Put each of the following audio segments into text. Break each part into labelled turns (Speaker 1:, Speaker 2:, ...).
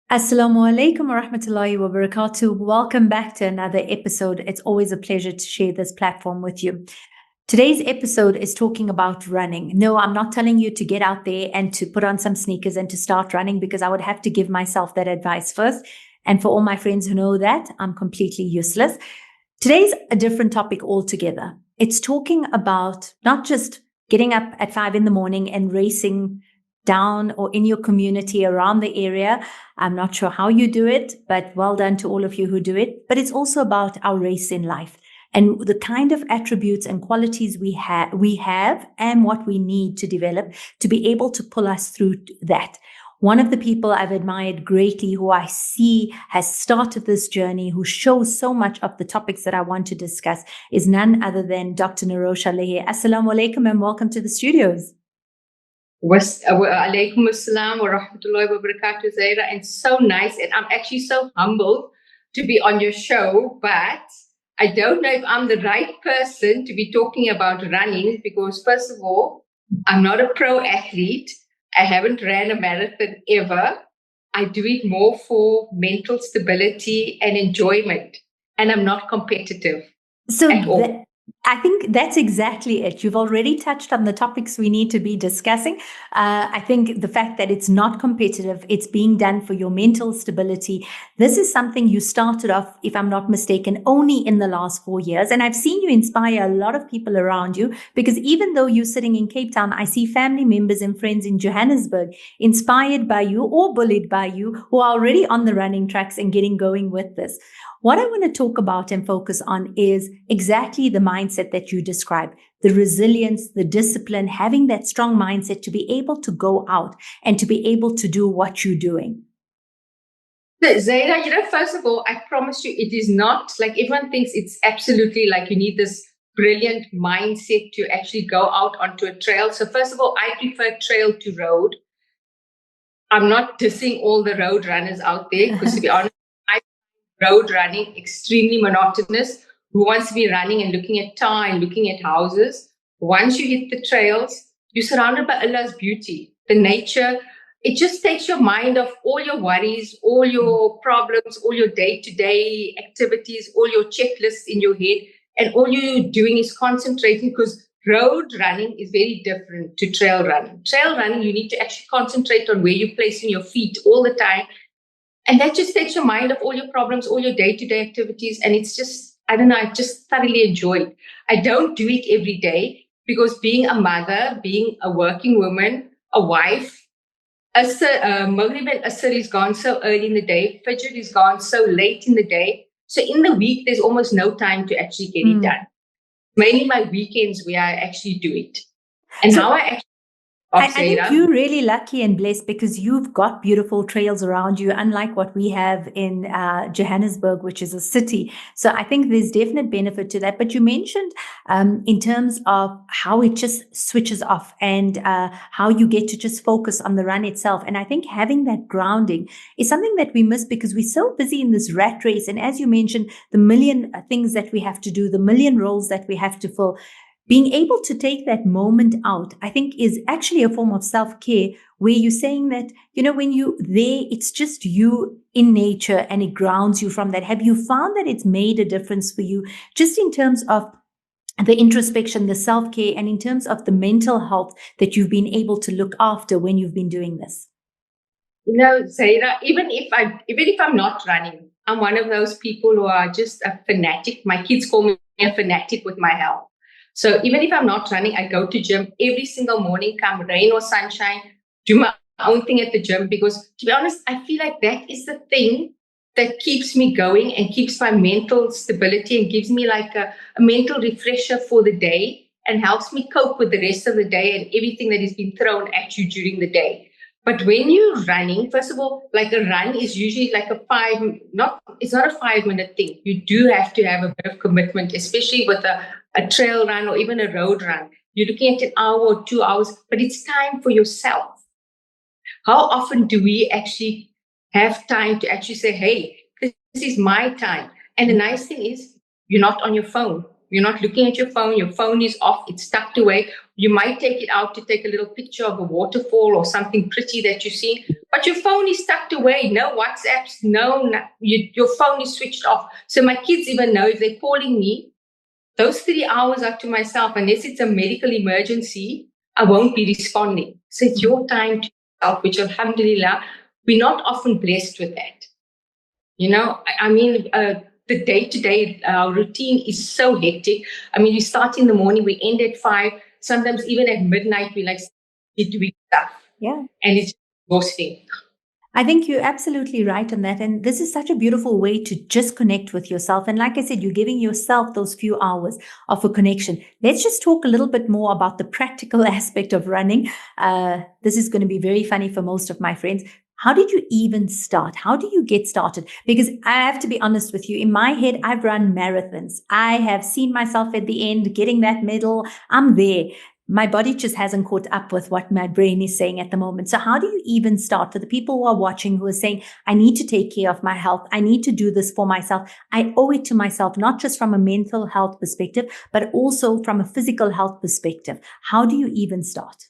Speaker 1: Assalamu alaikum wa rahmatullahi wa barakatuh. Welcome back to another episode. It's always a pleasure to share this platform with you. Today's episode is talking about running. No, I'm not telling you to get out there and to put on some sneakers and to start running, because I would have to give myself that advice first. And for all my friends who know that, I'm completely useless. Today's a different topic altogether. It's talking about not just getting up at 5 a.m. and racing down or in your community around the area. I'm not sure how you do it, but well done to all of you who do it. But it's also about our race in life and the kind of attributes and qualities we have and what we need to develop to be able to pull us through that. One of the people I've admired greatly, who I see has started this journey, who shows so much of the topics that I want to discuss, is none other than Dr. Nerosha. Assalamu alaikum and welcome to the studios.
Speaker 2: Alaikum assalam wa rahmatullahi wa barakatuh, Zaira. And so nice. And I'm actually so humbled to be on your show, but I don't know if I'm the right person to be talking about running, because first of all, I'm not a pro athlete. I haven't ran a marathon ever. I do it more for mental stability and enjoyment. And I'm not competitive at all.
Speaker 1: I think that's exactly it. You've already touched on the topics we need to be discussing. I think the fact that it's not competitive, it's being done for your mental stability. This is something you started off, if I'm not mistaken, only in the last 4 years. And I've seen you inspire a lot of people around you, because even though you're sitting in Cape Town, I see family members and friends in Johannesburg inspired by you or bullied by you, who are already on the running tracks and getting going with this. What I want to talk about and focus on is exactly the mindset that you described, the resilience, the discipline, having that strong mindset to be able to go out and to be able to do what you're doing.
Speaker 2: Zaira, first of all, I promise you, it is not like everyone thinks it's absolutely like you need this brilliant mindset to actually go out onto a trail. So first of all, I prefer trail to road. I'm not dissing all the road runners out there, because to be honest, road running extremely monotonous. Who wants to be running and looking at tar and looking at houses? Once you hit the trails, you're surrounded by Allah's beauty, the nature. It just takes your mind off all your worries, all your problems, all your day-to-day activities, all your checklists in your head. And all you're doing is concentrating, because road running is very different to trail running. Trail running, you need to actually concentrate on where you're placing your feet all the time. And that just takes your mind off all your problems, all your day-to-day activities. And it's just, I don't know, I just thoroughly enjoy it. I don't do it every day, because being a mother, being a working woman, a wife, Maghrib and Asr is gone so early in the day. Fajr is gone so late in the day. So in the week, there's almost no time to actually get it done. Mainly my weekends where I actually do it. And how I actually...
Speaker 1: I think you're really lucky and blessed, because you've got beautiful trails around you, unlike what we have in Johannesburg, which is a city. So I think there's definite benefit to that. But you mentioned in terms of how it just switches off and how you get to just focus on the run itself. And I think having that grounding is something that we miss, because we're so busy in this rat race. And as you mentioned, the million things that we have to do, the million roles that we have to fill. Being able to take that moment out, I think, is actually a form of self-care, where you're saying that, when you're there, it's just you in nature and it grounds you from that. Have you found that it's made a difference for you, just in terms of the introspection, the self-care, and in terms of the mental health that you've been able to look after when you've been doing this?
Speaker 2: Zaira, even if I'm not running, I'm one of those people who are just a fanatic. My kids call me a fanatic with my health. So even if I'm not running, I go to gym every single morning, come rain or sunshine, do my own thing at the gym, because to be honest, I feel like that is the thing that keeps me going and keeps my mental stability and gives me like a mental refresher for the day and helps me cope with the rest of the day and everything that has been thrown at you during the day. But when you're running, first of all, like a run is usually like it's not a 5-minute thing. You do have to have a bit of commitment, especially with a trail run or even a road run. You're looking at an hour or 2 hours, but it's time for yourself. How often do we actually have time to actually say, hey, this is my time? And the nice thing is, you're not on your phone. You're not looking at your phone is off, it's tucked away. You might take it out to take a little picture of a waterfall or something pretty that you see, but your phone is tucked away. No WhatsApps, your phone is switched off. So my kids even know if they're calling me, those 3 hours are to myself. Unless it's a medical emergency, I won't be responding. So it's your time to yourself, which alhamdulillah, we're not often blessed with that. The day-to-day routine is so hectic. I mean, we start in the morning, we end at 5. Sometimes even at midnight, we doing stuff.
Speaker 1: Yeah.
Speaker 2: And it's exhausting.
Speaker 1: I think you're absolutely right on that. And this is such a beautiful way to just connect with yourself. And like I said, you're giving yourself those few hours of a connection. Let's just talk a little bit more about the practical aspect of running. This is going to be very funny for most of my friends. How did you even start? How do you get started? Because I have to be honest with you, in my head, I've run marathons. I have seen myself at the end, getting that medal. I'm there. My body just hasn't caught up with what my brain is saying at the moment. So how do you even start? For the people who are watching, who are saying, I need to take care of my health. I need to do this for myself. I owe it to myself, not just from a mental health perspective, but also from a physical health perspective. How do you even start?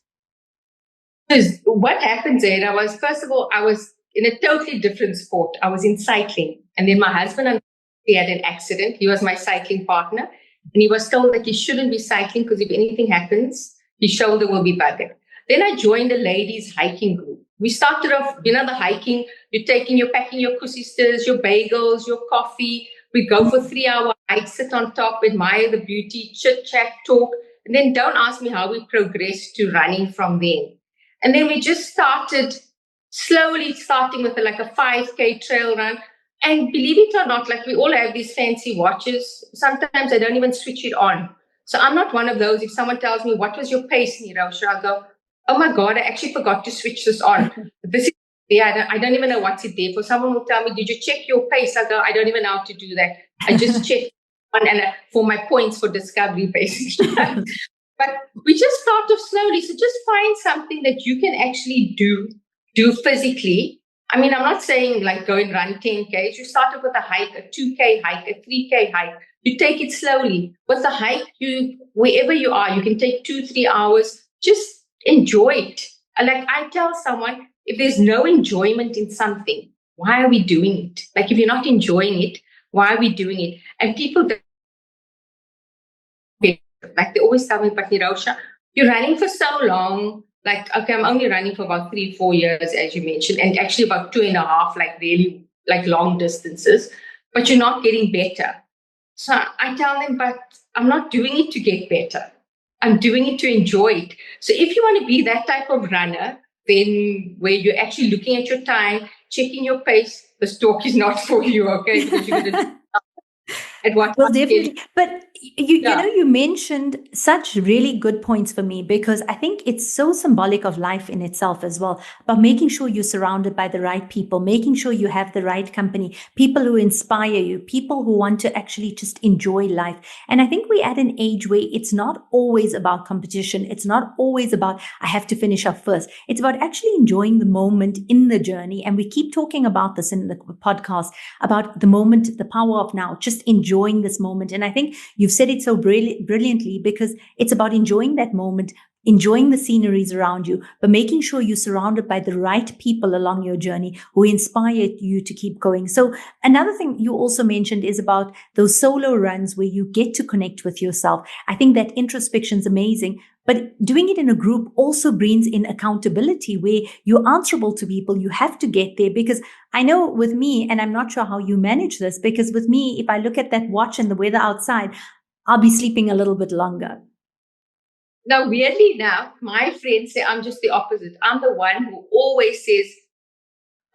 Speaker 2: Because what happened, Zaira, was, first of all, I was in a totally different sport. I was in cycling. And then my husband, he had an accident. He was my cycling partner. And he was told that he shouldn't be cycling because if anything happens, his shoulder will be buggered. Then I joined the ladies' hiking group. We started off, the hiking. You're packing your kusisters, your bagels, your coffee. We go for 3-hour hikes, sit on top, admire the beauty, chit chat, talk. And then don't ask me how we progressed to running from there. And then we just started slowly, starting with like a 5K trail run. And believe it or not, like we all have these fancy watches. Sometimes I don't even switch it on. So I'm not one of those. If someone tells me, what was your pace, Nerosha? I'll go, oh my God, I actually forgot to switch this on. I don't even know what's it there for. Someone will tell me, did you check your pace? I go, I don't even know how to do that. I just check on and for my points for discovery, basically. But we just start off slowly. So just find something that you can actually do physically. I mean, I'm not saying like go and run 10Ks. You start off with a hike, a 2K hike, a 3K hike. You take it slowly. With the hike, wherever you are, you can take 2-3 hours. Just enjoy it. Like I tell someone, if there's no enjoyment in something, why are we doing it? Like if you're not enjoying it, why are we doing it? And people like they always tell me, but Nerosha, you're running for so long. Like, okay, I'm only running for about 3-4 years, as you mentioned, and actually about 2.5, like really like long distances, but you're not getting better. So I tell them, but I'm not doing it to get better. I'm doing it to enjoy it. So if you want to be that type of runner, then where you're actually looking at your time, checking your pace, this talk is not for you, okay? Because you're going to
Speaker 1: well, definitely. But you mentioned such really good points for me, because I think it's so symbolic of life in itself as well, about making sure you're surrounded by the right people, making sure you have the right company, people who inspire you, people who want to actually just enjoy life. And I think we're at an age where it's not always about competition. It's not always about, I have to finish up first. It's about actually enjoying the moment in the journey. And we keep talking about this in the podcast, about the moment, the power of now, just enjoying this moment. And I think you've said it so brilliantly, because it's about enjoying that moment, enjoying the sceneries around you, but making sure you're surrounded by the right people along your journey who inspire you to keep going. So another thing you also mentioned is about those solo runs where you get to connect with yourself. I think that introspection is amazing. But doing it in a group also brings in accountability, where you're answerable to people. You have to get there, because I know with me, and I'm not sure how you manage this, because with me, if I look at that watch and the weather outside, I'll be sleeping a little bit longer.
Speaker 2: Now, weirdly enough, my friends say I'm just the opposite. I'm the one who always says,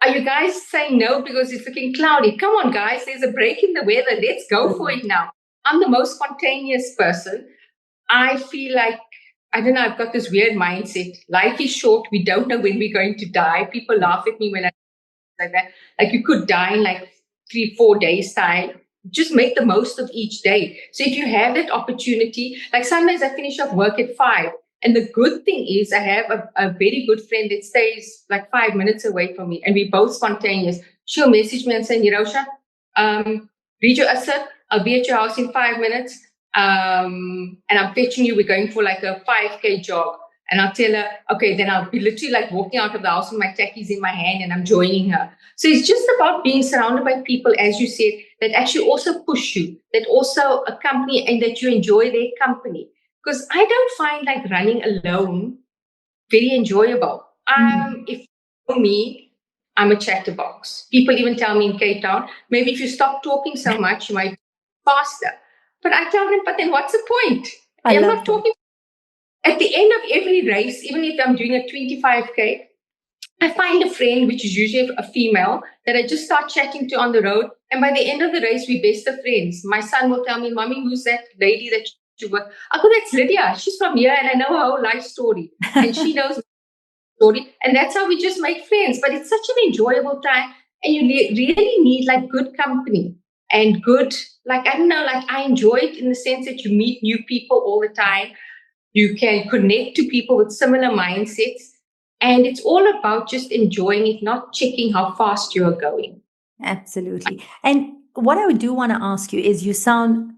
Speaker 2: are you guys saying no because it's looking cloudy? Come on, guys, there's a break in the weather. Let's go for it now. I'm the most spontaneous person. I feel like, I don't know, I've got this weird mindset. Life is short. We don't know when we're going to die. People laugh at me when I say like that. Like you could die in like 3-4 days' time. Just make the most of each day. So if you have that opportunity, like sometimes I finish up work at 5. And the good thing is I have a very good friend that stays like 5 minutes away from me. And we're both spontaneous. She'll message me and say, Nerosha, read your asr. I'll be at your house in 5 minutes. and I'm fetching you. We're going for like a 5K jog. And I'll tell her, okay, then I'll be literally like walking out of the house with my tackies in my hand and I'm joining her. So it's just about being surrounded by people, as you said, that actually also push you, that also accompany and that you enjoy their company. Because I don't find like running alone very enjoyable. If for me, I'm a chatterbox. People even tell me in Cape Town, maybe if you stop talking so much, you might be faster. But I tell them, but then what's the point?
Speaker 1: I
Speaker 2: I'm
Speaker 1: love
Speaker 2: not
Speaker 1: that.
Speaker 2: talking. At the end of every race, even if I'm doing a 25K, I find a friend, which is usually a female, that I just start chatting to on the road. And by the end of the race, we're best of friends. My son will tell me, Mommy, who's that lady that you were? I go, that's Lydia. She's from here and I know her whole life story. And she knows my story. And that's how we just make friends. But it's such an enjoyable time. And you really need like good company and good, like, I don't know, like I enjoy it in the sense that you meet new people all the time. You can connect to people with similar mindsets. And it's all about just enjoying it, not checking how fast you are going.
Speaker 1: Absolutely. And what I do want to ask you is you sound,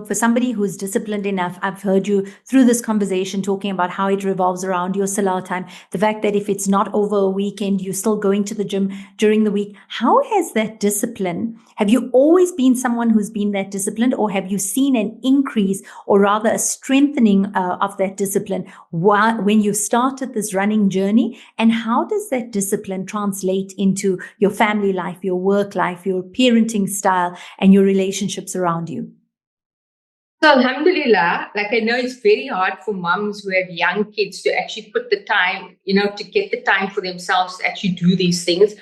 Speaker 1: for somebody who's disciplined enough, I've heard you through this conversation talking about how it revolves around your Salah time, the fact that if it's not over a weekend, you're still going to the gym during the week. How has that discipline, have you always been someone who's been that disciplined, or have you seen an increase or rather a strengthening of that discipline when you started this running journey? And how does that discipline translate into your family life, your work life, your parenting style, and your relationships around you?
Speaker 2: So alhamdulillah, like I know it's very hard for mums who have young kids to actually put the time, to get the time for themselves to actually do these things.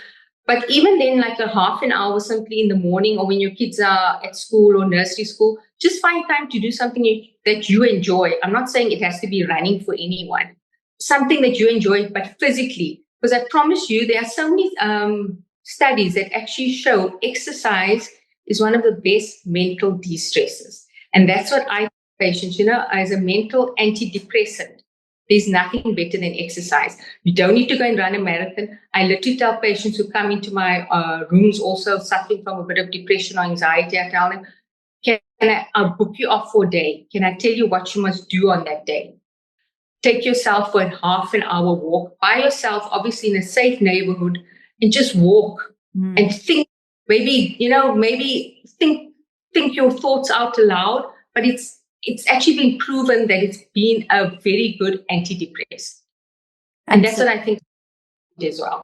Speaker 2: But even then, like a half an hour simply in the morning or when your kids are at school or nursery school, just find time to do something that you enjoy. I'm not saying it has to be running for anyone, something that you enjoy, but physically. Because I promise you, there are so many studies that actually show exercise is one of the best mental de-stressors. And that's what I tell patients, as a mental antidepressant. There's nothing better than exercise. You don't need to go and run a marathon. I literally tell patients who come into my rooms also suffering from a bit of depression or anxiety, I tell them, I'll book you off for a day. Can I tell you what you must do on that day? Take yourself for a half an hour walk by yourself, obviously in a safe neighborhood, and just walk and think, maybe think your thoughts out aloud, but it's actually been proven that it's been a very good antidepressant. And that's what I think as well.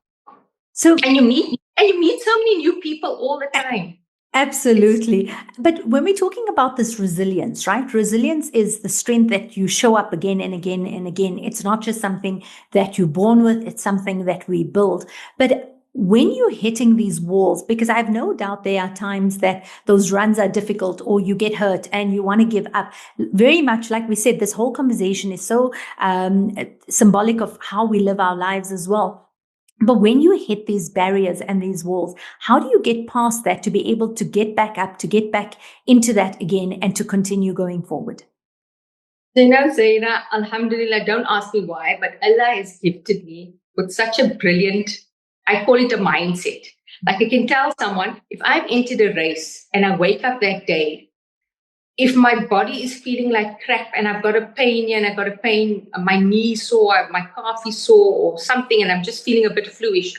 Speaker 1: So
Speaker 2: and you meet so many new people all the time.
Speaker 1: Absolutely. But when we're talking about this resilience, right? Resilience is the strength that you show up again and again and again. It's not just something that you're born with, it's something that we build. But when you're hitting these walls, because I have no doubt there are times that those runs are difficult or you get hurt and you want to give up. Very much like we said, this whole conversation is so symbolic of how we live our lives as well. But when you hit these barriers and these walls, how do you get past that to be able to get back up, to get back into that again and to continue going forward?
Speaker 2: Zaina, alhamdulillah, don't ask me why, but Allah has gifted me with such a brilliant, I call it a mindset. Like I can tell someone, if I've entered a race and I wake up that day, if my body is feeling like crap and I've got a pain here and I've got a pain, my knee sore, my calf is sore or something, and I'm just feeling a bit fluish.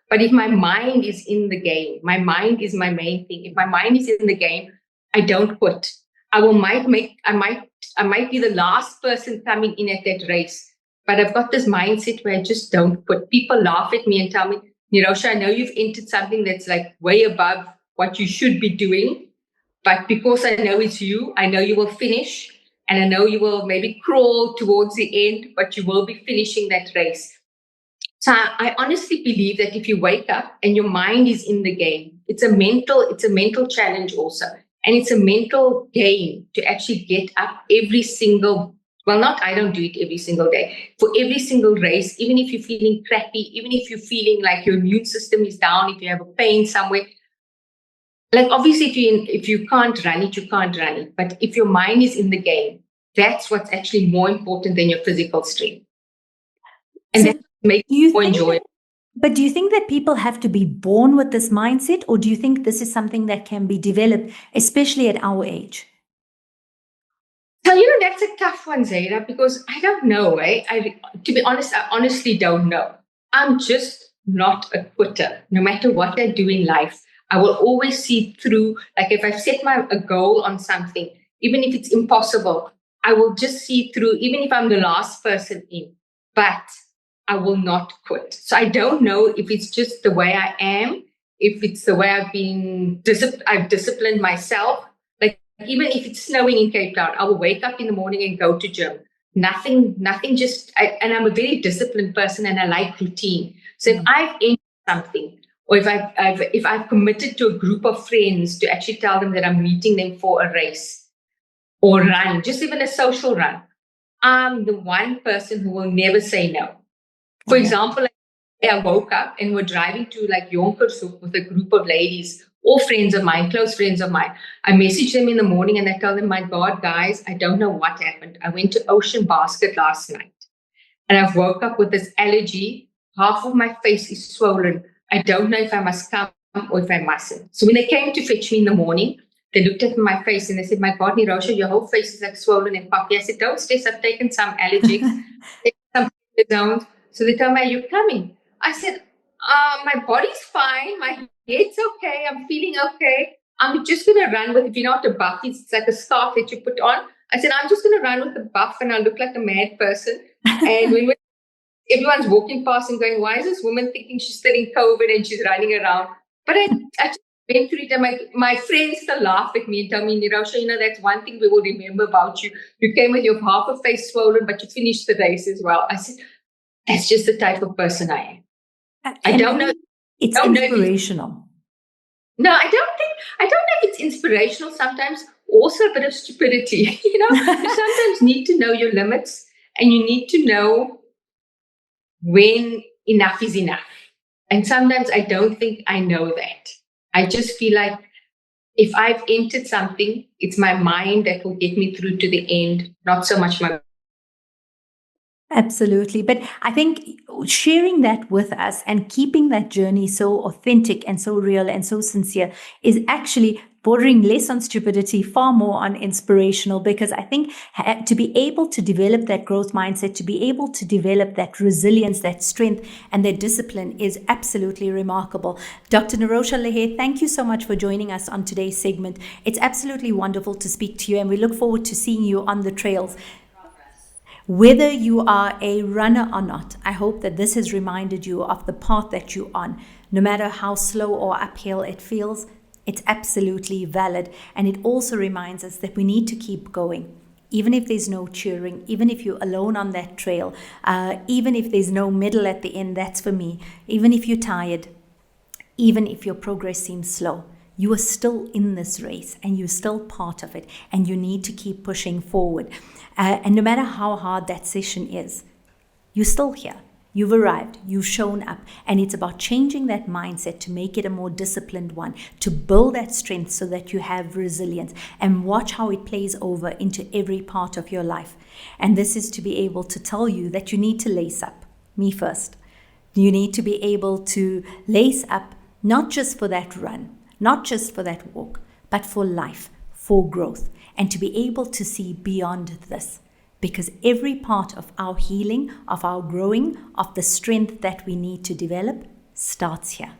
Speaker 2: But if my mind is in the game, my mind is my main thing. If my mind is in the game, I don't quit. I might be the last person coming in at that race, but I've got this mindset where I just don't quit. People laugh at me and tell me, Nerosha, I know you've entered something that's like way above what you should be doing. But because I know it's you, I know you will finish, and I know you will maybe crawl towards the end, but you will be finishing that race. So I honestly believe that if you wake up and your mind is in the game, it's a mental challenge also. And it's a mental game to actually get up every single, I don't do it every single day. For every single race, even if you're feeling crappy, even if you're feeling like your immune system is down, if you have a pain somewhere, like obviously if you can't run it, you can't run it. But if your mind is in the game, that's what's actually more important than your physical strength. And
Speaker 1: so
Speaker 2: that makes it more enjoyable.
Speaker 1: But do you think that people have to be born with this mindset, or do you think this is something that can be developed, especially at our age?
Speaker 2: So, that's a tough one, Zaira, because I don't know, eh? To be honest, I honestly don't know. I'm just not a quitter. No matter what I do in life, I will always see through. Like if I've set a goal on something, even if it's impossible, I will just see through, even if I'm the last person in, but I will not quit. So I don't know if it's just the way I am, if it's the way I've disciplined myself. Like even if it's snowing in Cape Town, I will wake up in the morning and go to gym. Nothing. And I'm a very disciplined person, and I like routine. So if I've entered something, or if I've committed to a group of friends to actually tell them that I'm meeting them for a race or run, just even a social run, I'm the one person who will never say no. For example, like, I woke up and we're driving to like Jonkershoek with a group of ladies, all friends of mine, close friends of mine. I message them in the morning and I tell them, my God, guys, I don't know what happened. I went to Ocean Basket last night and I've woke up with this allergy. Half of my face is swollen. I don't know if I must come or if I mustn't. So when they came to fetch me in the morning, they looked at my face and they said, my God, Nerosha, your whole face is like swollen and puffy. I said, don't stress, I've taken some allergies, some zones. So they told me, are you coming? I said, my body's fine. My head's okay. I'm feeling okay. I'm just going to run with, if you know what a buff is, it's like a scarf that you put on. I said, I'm just going to run with the buff and I'll look like a mad person. And when everyone's walking past and going, why is this woman thinking she's still in COVID and she's running around? But I just went through it and my friends still laugh at me and tell me, Nerosha, that's one thing we will remember about you. You came with your half a face swollen, but you finished the race as well. I said, that's just the type of person I am. I don't know.
Speaker 1: It's inspirational.
Speaker 2: No, I don't know if it's inspirational. Sometimes also a bit of stupidity. You sometimes need to know your limits and you need to know when enough is enough. And sometimes I don't think I know that. I just feel like if I've entered something, it's my mind that will get me through to the end, not so much my.
Speaker 1: Absolutely. But I think sharing that with us and keeping that journey so authentic and so real and so sincere is actually bordering less on stupidity, far more on inspirational, because I think to be able to develop that growth mindset, to be able to develop that resilience, that strength, and that discipline is absolutely remarkable. Dr. Nerosha Lehe, thank you so much for joining us on today's segment. It's absolutely wonderful to speak to you, and we look forward to seeing you on the trails. Whether you are a runner or not, I hope that this has reminded you of the path that you're on. No matter how slow or uphill it feels, it's absolutely valid. And it also reminds us that we need to keep going. Even if there's no cheering, even if you're alone on that trail, even if there's no middle at the end, that's for me. Even if you're tired, even if your progress seems slow, you are still in this race and you're still part of it, and you need to keep pushing forward. And no matter how hard that session is, you're still here. You've arrived, you've shown up, and it's about changing that mindset to make it a more disciplined one, to build that strength so that you have resilience, and watch how it plays over into every part of your life. And this is to be able to tell you that you need to lace up, me first. You need to be able to lace up, not just for that run, not just for that walk, but for life, for growth, and to be able to see beyond this. Because every part of our healing, of our growing, of the strength that we need to develop starts here.